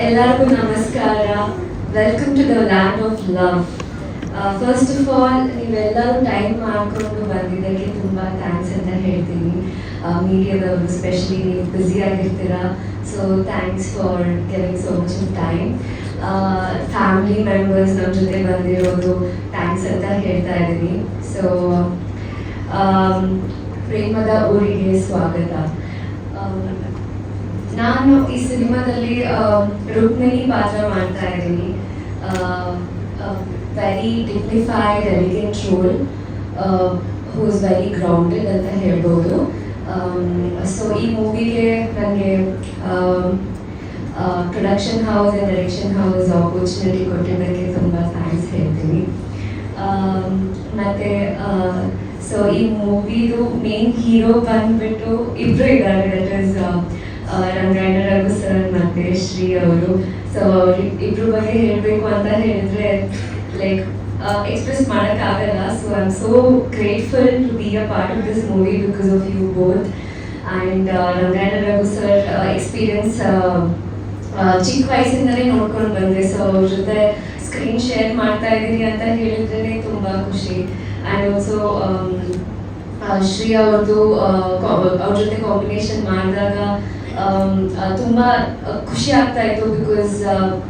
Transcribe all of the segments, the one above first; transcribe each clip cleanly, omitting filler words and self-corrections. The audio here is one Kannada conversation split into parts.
ಎಲ್ಲರಿಗೂ ನಮಸ್ಕಾರ. Welcome to the land of love. First of all ನೀವೆಲ್ಲರೂ ಟೈಮ್ ಮಾಡಿಕೊಂಡು ಬಂದಿದ್ದಕ್ಕೆ ತುಂಬ ಥ್ಯಾಂಕ್ಸ್ ಅಂತ ಹೇಳ್ತೀನಿ. ಮೀಡಿಯಾದವರು ಸ್ಪೆಷಲಿ ನೀವು ಬ್ಯುಸಿ ಆಗಿರ್ತೀರ, so thanks for giving so much of time. Family members ನಮ್ಮ ಜೊತೆ ಬಂದಿರೋದು ಥ್ಯಾಂಕ್ಸ್ ಅಂತ ಹೇಳ್ತಾ ಇದ್ದೀನಿ. ಸೊ ಪ್ರೇಮದ ಊರಿಗೆ ಸ್ವಾಗತ. ನಾನು ಈ ಸಿನಿಮಾದಲ್ಲಿ ರುಕ್ಮಿಣಿ ಪಾತ್ರ ಮಾಡ್ತಾ ಇದ್ದೀನಿ. Very dignified elegant role, who is very grounded ಅಂತ ಹೇಳ್ಬೋದು. ಸೊ ಈ ಮೂವಿಗೆ ನನಗೆ production house and direction house opportunity ಕೊಟ್ಟಿದ್ದಕ್ಕೆ ತುಂಬ ಥ್ಯಾಂಕ್ಸ್ ಹೇಳ್ತೀನಿ. ಮತ್ತು ಸೊ ಈ ಮೂವಿದು ಮೇನ್ ಹೀರೋ ಬಂದ್ಬಿಟ್ಟು ಇಬ್ಬರು ಇದ್ದಾರೆ, that is Rangayana Raghu sir ಮತ್ತು ಶ್ರೀ ಅವರು. ಸೊ ಇಬ್ಬರ ಬಗ್ಗೆ ಹೇಳಬೇಕು ಅಂತ ಹೇಳಿದ್ರೆ ಲೈಕ್ ಎಕ್ಸ್ಪ್ರೆಸ್ ಮಾಡೋಕ್ಕಾಗಲ್ಲ. So I am so grateful to be a part of this movie because of you both. And Rangayana Raghu sir experience ಚಿಕ್ಕ ವಯಸ್ಸಿಂದಲೇ ನೋಡ್ಕೊಂಡು ಬಂದೆ. ಸೊ ಅವ್ರ ಜೊತೆ ಸ್ಕ್ರೀನ್ ಶೇರ್ ಮಾಡ್ತಾ ಇದ್ದೀನಿ ಅಂತ ಹೇಳಿದ್ರೆ ತುಂಬ ಖುಷಿ. ಆ್ಯಂಡ್ ಆಲ್ಸೋ ಶ್ರೀ ಅವ್ರದ್ದು ಅವ್ರ ಜೊತೆ ಕಾಂಬಿನೇಷನ್ ಮಾಡಿದಾಗ ತುಂಬ ಖುಷಿ ಆಗ್ತಾ ಇತ್ತು. ಬಿಕಾಸ್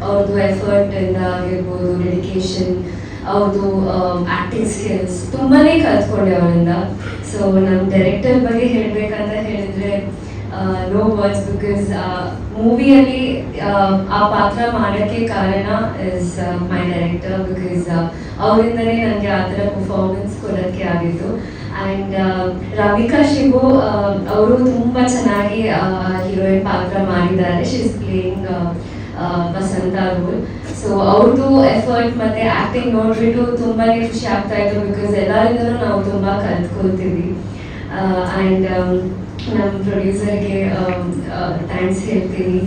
ಅವ್ರದ್ದು ಎಫರ್ಟ್ ಇಂದ ಆಗಿರ್ಬೋದು, ಡೆಡಿಕೇಶನ್, ಅವ್ರದ್ದು ಆ್ಯಕ್ಟಿಂಗ್ ಸ್ಕಿಲ್ಸ್ ತುಂಬಾ ಕಲ್ತ್ಕೊಂಡೆ ಅವರಿಂದ. ಸೊ ನಮ್ಮ ಡೈರೆಕ್ಟರ್ ಬಗ್ಗೆ ಹೇಳಬೇಕಂತ ಹೇಳಿದರೆ ನೋ ವರ್ಡ್ಸ್, ಬಿಕಾಸ್ ಮೂವಿಯಲ್ಲಿ ಆ ಪಾತ್ರ ಮಾಡೋಕ್ಕೆ ಕಾರಣ ಇಸ್ ಮೈ ಡೈರೆಕ್ಟರ್. ಬಿಕಾಸ್ ಅವರಿಂದನೇ ನನಗೆ ಆ ಥರ ಪರ್ಫಾರ್ಮೆನ್ಸ್ ಕೊಡೋಕ್ಕೆ ಆಗಿತ್ತು. ಆ್ಯಂಡ್ ರಮಿಕಾ ಶಿವು ಅವರು ತುಂಬ ಚೆನ್ನಾಗಿ ಹೀರೋಯಿನ್ ಪಾತ್ರ ಮಾಡಿದ್ದಾರೆ. She is playing Vasanta role. So ಅವ್ರದ್ದು ಎಫರ್ಟ್ ಮತ್ತು ಆ್ಯಕ್ಟಿಂಗ್ ನೋಡಿಬಿಟ್ಟು ತುಂಬಾ ಖುಷಿ ಆಗ್ತಾ ಇತ್ತು. ಬಿಕಾಸ್ ಎಲ್ಲರಿಂದಲೂ ನಾವು ತುಂಬ ಕಲ್ತ್ಕೊಳ್ತೀವಿ. ಆ್ಯಂಡ್ ನಮ್ಮ ಪ್ರೊಡ್ಯೂಸರ್ಗೆ ಥ್ಯಾಂಕ್ಸ್ ಹೇಳ್ತೀನಿ,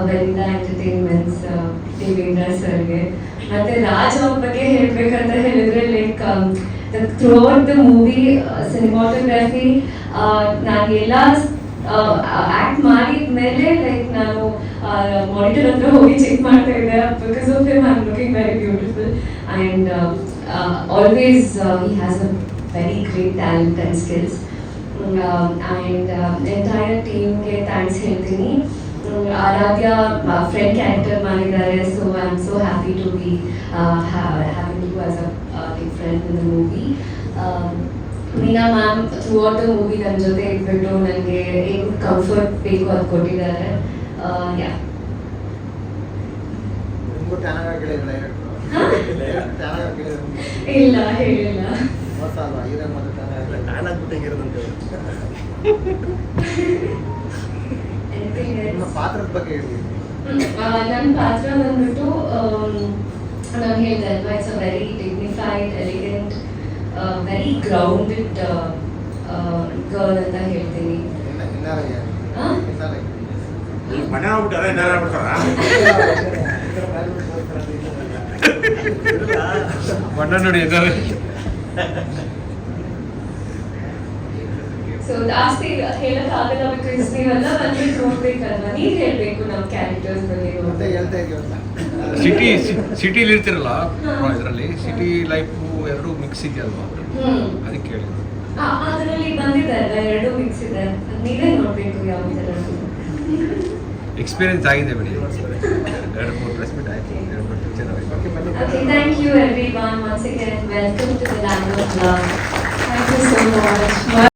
ಬೆಲಿಂದ ಎಂಟರ್ಟೈನ್ಮೆಂಟ್ಸ್, ದೇವೇಂದ್ರ ಸರ್ಗೆ. ಮತ್ತು ರಾಜ್ ಅವ್ರ ಬಗ್ಗೆ ಹೇಳಬೇಕಂತ ಹೇಳಿದರೆ like throughout the movie cinematography ನಾನು ಎಲ್ಲ ಆ್ಯಕ್ಟ್ ಮಾಡಿದ ಮೇಲೆ ಲೈಕ್ ನಾನು ಮಾನಿಟರ್ ಹತ್ರ ಹೋಗಿ ಚೆಕ್ ಮಾಡ್ತಾ ಇದ್ದೆ. Because of him I am looking very beautiful. And always he has a very great talent and skills. And entire ಟೀಮ್ಗೆ ಥ್ಯಾಂಕ್ಸ್ ಹೇಳ್ತೀನಿ. ಆರಾಧ್ಯ ಫ್ರೆಂಡ್ ಕ್ಯಾರೆಕ್ಟರ್ ಮಾಡಿದ್ದಾರೆ. So I am so happy to be having you as a big friend in the movie. Meena ma'am throughout the movie ನನ್ನ ಜೊತೆ ಇಟ್ಬಿಟ್ಟು ನನಗೆ ಏನು ಕಂಫರ್ಟ್ ಬೇಕು ಅದು ಕೊಟ್ಟಿದ್ದಾರೆ. ಯಾ ಇಲ್ಲ ಹೇಳಿಲ್ಲ. ಪಾತ್ರದ ಬಗ್ಗೆ ಹೇಳಿ. ನನ್ನ ಪಾತ್ರ ಬಂದ್ಬಿಟ್ಟು ನಾನು ಹೇಳಿದೆ ಅಲ್ವಾ, it's a very dignified, elegant, very grounded girl ಅಂತ ಹೇಳ್ತೀನಿ. ಸೊ ಜಾಸ್ತಿ ಹೇಳಕ್ಕಾಗಲ್ಲ, ಬಿಕಾಸ್ ನೀವೆಲ್ಲ ಬಂದ್ಬಿಟ್ಟು ನೋಡ್ಬೇಕಲ್ವಾ, ನೀವ್ ಹೇಳ್ಬೇಕು ನಮ್ಮ ಕ್ಯಾರೆಕ್ಟರ್ಸ್ ಬಗ್ಗೆ. ಸಿಟಿಲಿ ಇರ್ತಿರಲ್ಲ, ಇದರಲ್ಲಿ ಸಿಟಿ ಲೈಫ್ ಎರಡು ಮಿಕ್ಸ್ ಇದೆಯಲ್ವಾ, ಅದಕ್ಕೆ ಹೇಳಿ. ಅದರಲ್ಲಿ ಬಂದಿದ್ದಲ್ಲ, ಎರಡು ಮಿಕ್ಸ್ ಇದೆ, ನೀವೇ ನೋಡ್ಬೇಕು ಯಾವ ಥರ ಎಕ್ಸ್ಪೀರಿಯನ್ಸ್ ಆಗಿದೆ ಬಿಡಿ. 2-3 ಪ್ರೆಸ್ ಮೀಟ್ ಆಯ್ತು, 2-3 ಪಿಕ್ಚರ್ ಆಯ್ತು. Okay, thank you everyone once again. Welcome to the land of love. Thank you so much.